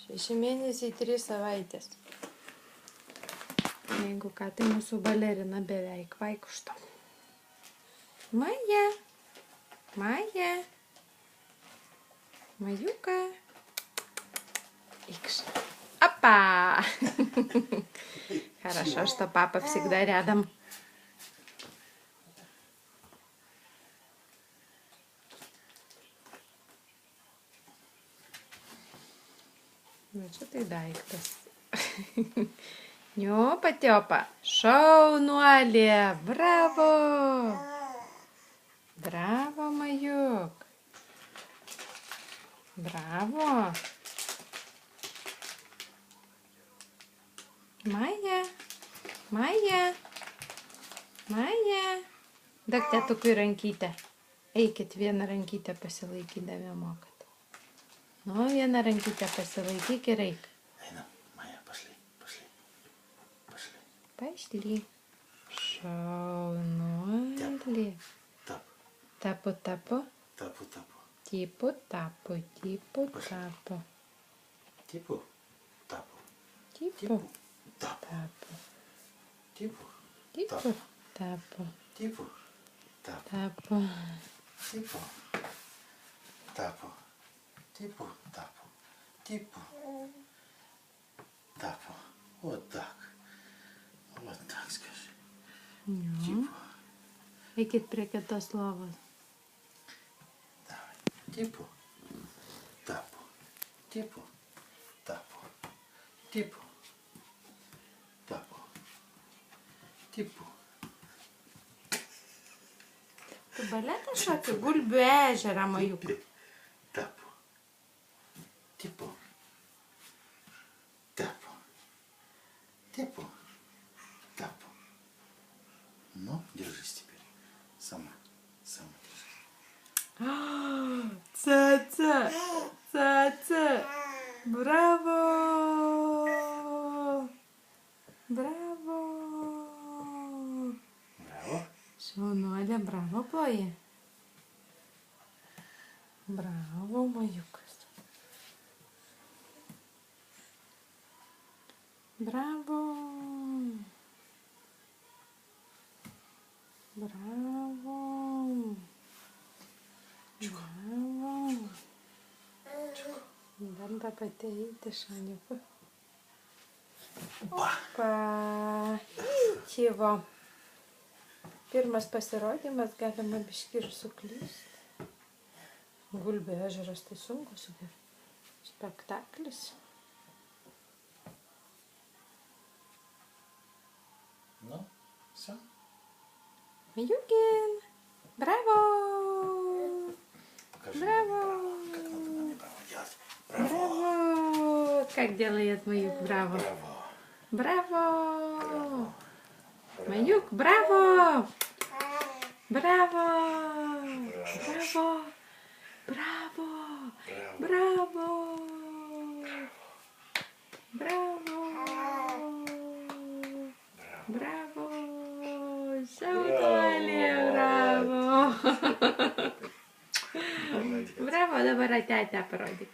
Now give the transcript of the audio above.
6 mėnesiai 3 savaitės. Jeigu ką, tai mūsų balerina beveik vaikšto. Maja. Maja. Маюка. Икш. Опа! Хорошо, что папа всегда рядом. Nu, čia tai daiktas. Niopa, tiopa. Šaunuolė. Bravo. Bravo, Majuk. Bravo. Maja. Maja. Maja. Dak tėtukui rankytę. Eikit vieną rankytę pasilaikydami mokat. Nu, vieną rankytę pasilaikyk ir eik. Einam, Maja, pašly, pašly, pašly. Pašly. Šaunuolė. Tap. Tapu, tapu. Tapu, tapu. Tipu, tapu, tipu, tapu. Tipu, tapu. Tipu, Tapu. tapu. Tipu, Tipu, tapu. tipu, tapu. Tapu. Типу, тапу, типу, тапу, типу, тапу. Вот так скажи. Типу, Eikit prie kitos lovos. давай. Типу, тапу, типу, тапу, типу, тапу, типу. Tu baletą šoki? Gulbių ežerą, Majuk. Tapu. Типу. Тапу. Типу. Тапу. Ну, держись теперь. Сама. Сама держись. Цаца. Цаца. Браво. Браво. Браво. Šaunuolė, bravo, ploji. Bravo, Majukas. Bravo. Bravo. Bravo. Bando pati eiti, šaniuku. Opa. Įčivo. Pirmas pasirodymas, galima biškį ir suklysti. Gulbių ežeras tai sunkus spektaklis. Ну, все. Majukin! Bravo! Покажи Браво! маме, как надо маме браво делать. Браво! Браво! Как делает Маюк? Браво! Браво! Браво! Маюк, браво! Браво! Браво! Браво! Браво! Браво! Браво! Šaunuolė, bravo! Bravo, dabar atetę parodyk.